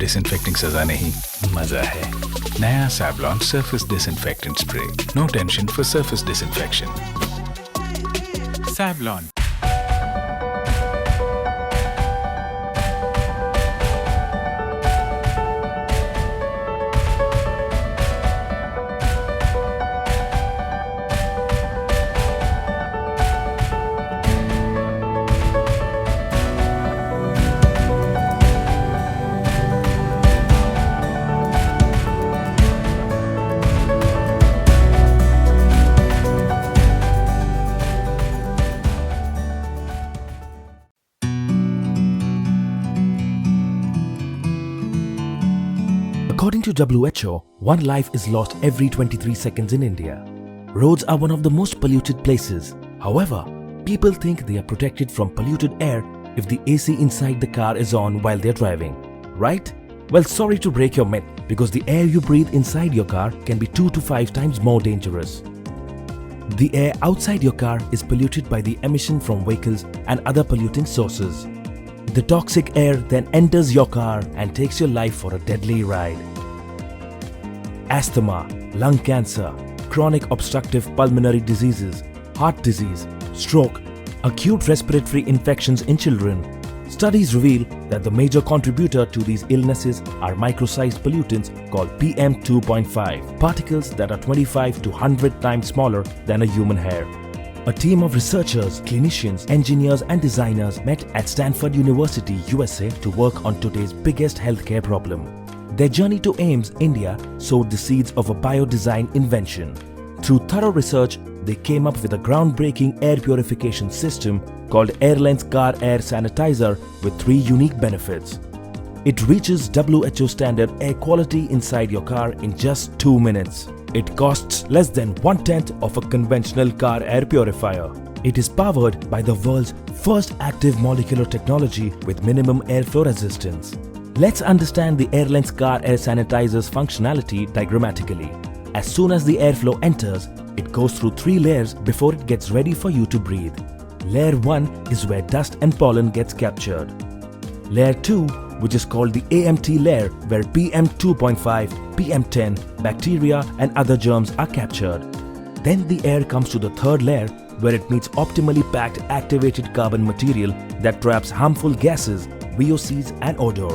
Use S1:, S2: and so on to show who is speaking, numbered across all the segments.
S1: Disinfecting सजा नहीं, मजा है। नया Savlon surface disinfectant spray. No tension for surface disinfection. Savlon.
S2: According to WHO, one life is lost every 23 seconds in India. Roads are one of the most polluted places. However, people think they are protected from polluted air if the AC inside the car is on while they're driving. Right? Well, sorry to break your myth, because the air you breathe inside your car can be 2 to 5 times more dangerous. The air outside your car is polluted by the emission from vehicles and other polluting sources. The toxic air then enters your car and takes your life for a deadly ride. Asthma, lung cancer, chronic obstructive pulmonary diseases, heart disease, stroke, acute respiratory infections in children. Studies reveal that the major contributor to these illnesses are micro-sized pollutants called PM2.5, particles that are 25 to 100 times smaller than a human hair. A team of researchers, clinicians, engineers and designers met at Stanford University, USA to work on today's biggest healthcare problem. Their journey to AIIMS, India sowed the seeds of a bio-design invention. Through thorough research, they came up with a groundbreaking air purification system called Airlens Car Air Sanitizer with 3 unique benefits. It reaches WHO standard air quality inside your car in just 2 minutes. It costs less than 1/10 of a conventional car air purifier. It is powered by the world's first active molecular technology with minimum airflow resistance. Let's understand the Airlens Car Air Sanitizer's functionality diagrammatically. As soon as the airflow enters, it goes through 3 layers before it gets ready for you to breathe. Layer 1 is where dust and pollen gets captured. Layer 2, which is called the AMT layer, where PM2.5, PM10, bacteria and other germs are captured. Then the air comes to the 3rd layer, where it meets optimally packed activated carbon material that traps harmful gases, VOCs and odor.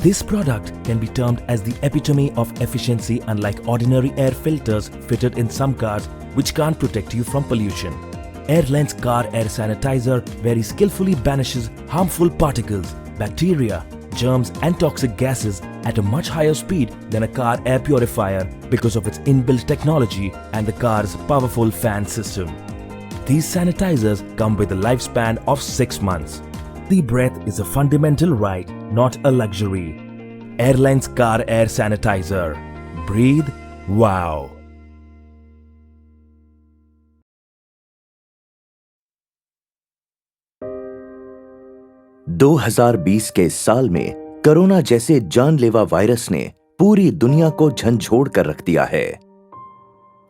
S2: This product can be termed as the epitome of efficiency, unlike ordinary air filters fitted in some cars which can't protect you from pollution. Airlens Car Air Sanitizer very skillfully banishes harmful particles, bacteria, germs and toxic gases at a much higher speed than a car air purifier because of its inbuilt technology and the car's powerful fan system. These sanitizers come with a lifespan of 6 months. The breath is a fundamental right, not a luxury. Airlens Car Air Sanitizer. Breathe wow.
S3: ...2020 के साल में corona जैसे जानलेवा virus ने पूरी दुनिया को झंझोड़ कर रख दिया है।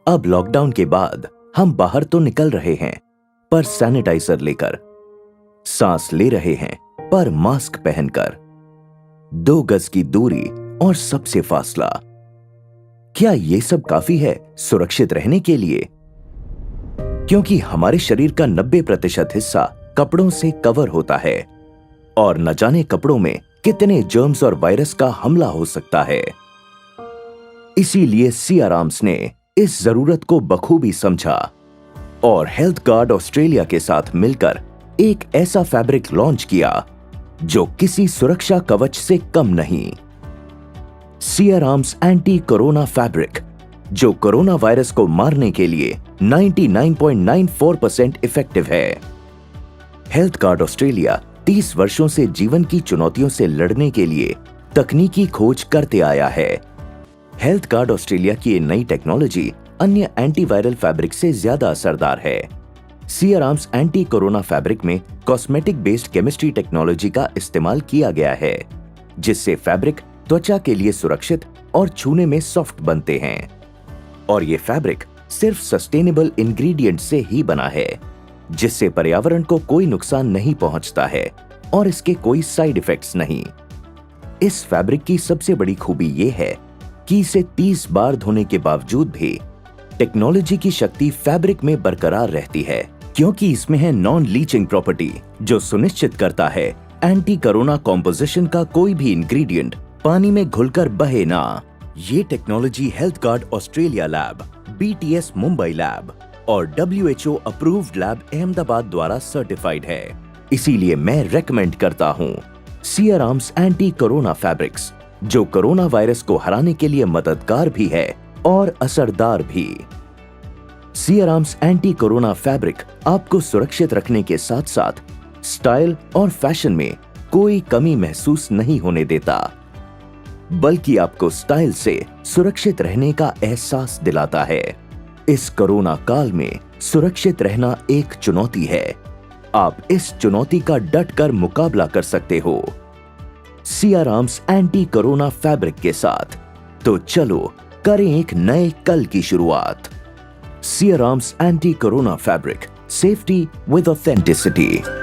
S3: अब लॉकडाउन के बाद हम बाहर तो निकल रहे हैं, पर सैनिटाइजर लेकर, सांस ले रहे हैं पर मास्क पहनकर, 2 गज की दूरी और सबसे फासला। क्या ये सब काफी है सुरक्षित रहने के लिए? क्योंकि हमारे शरीर का 90% हिस्सा कपड़ों से कवर होता है और न जाने कपड़ों में कितने जर्म्स और वायरस का हमला हो सकता है। इसीलिए सीआर आर्म्स ने इस जरूरत को बखूबी समझा और हेल्थ गार्ड ऑस्ट्रेलिया के साथ मिलकर एक ऐसा फैब्रिक लॉन्च किया जो किसी सुरक्षा कवच से कम नहीं। CR arms anti corona fabric, जो कोरोना वायरस को मारने के लिए 99.94% इफेक्टिव है। हेल्थ गार्ड ऑस्ट्रेलिया 30 वर्षों से जीवन की चुनौतियों से लड़ने के लिए तकनीकी खोज करते आया है। हेल्थ गार्ड ऑस्ट्रेलिया की ये नई टेक्नोलॉजी अन्य एंटीवायरल फैब्रिक से ज्यादा असरदार है। CR arms anti corona fabric में कॉस्मेटिक बेस्ड केमिस्ट्री टेक्नोलॉजी का इस्तेमाल किया गया है, जिससे फैब्रिक त्वचा के लिए सुरक्षित और छूने में सॉफ्ट बनते हैं। और ये फैब्रिक सिर्फ सस्टेनेबल इंग्रेडिएंट से ही बना है, जिससे पर्यावरण को कोई नुकसान नहीं पहुंचता है और इसके कोई साइड इफेक्ट्स नहीं। इस फैब्रिक की सबसे बड़ी खूबी ये है कि इसे 30 बार धोने के बावजूद भी टेक्नोलॉजी की शक्ति फैब्रिक में बरकरार रहती है, क्योंकि इसमें है नॉन लीचिंग प्रॉपर्टी, जो सुनिश्चित करता है एंटी कोरोना कॉम्पोजिशन का कोई भी इंग्रेडिएंट पानी में घुलकर बहे ना। ये technology health guard Australia lab, BTS Mumbai lab और WHO अप्रूव्ड लैब अहमदाबाद द्वारा सर्टिफाइड है। इसीलिए मैं रेकमेंड करता हूँ Siyaram's anti corona fabrics, जो कोरोना वायरस को हराने के लिए मददगार भी है और असरदार भी। Siyaram's anti corona fabric आपको सुरक्षित रखने के साथ साथ स्टाइल और फैशन में कोई कमी महसूस नहीं होने देता, बल्कि आपको स्टाइल से सुरक्षित रहने का एहसास दिलाता है। इस कोरोना काल में सुरक्षित रहना एक चुनौती है। आप इस चुनौती का डटकर मुकाबला कर सकते हो Siyaram's anti corona fabric के साथ। तो चलो करें एक नए कल की शुरुआत। Siyaram's anti corona fabric, safety with authenticity.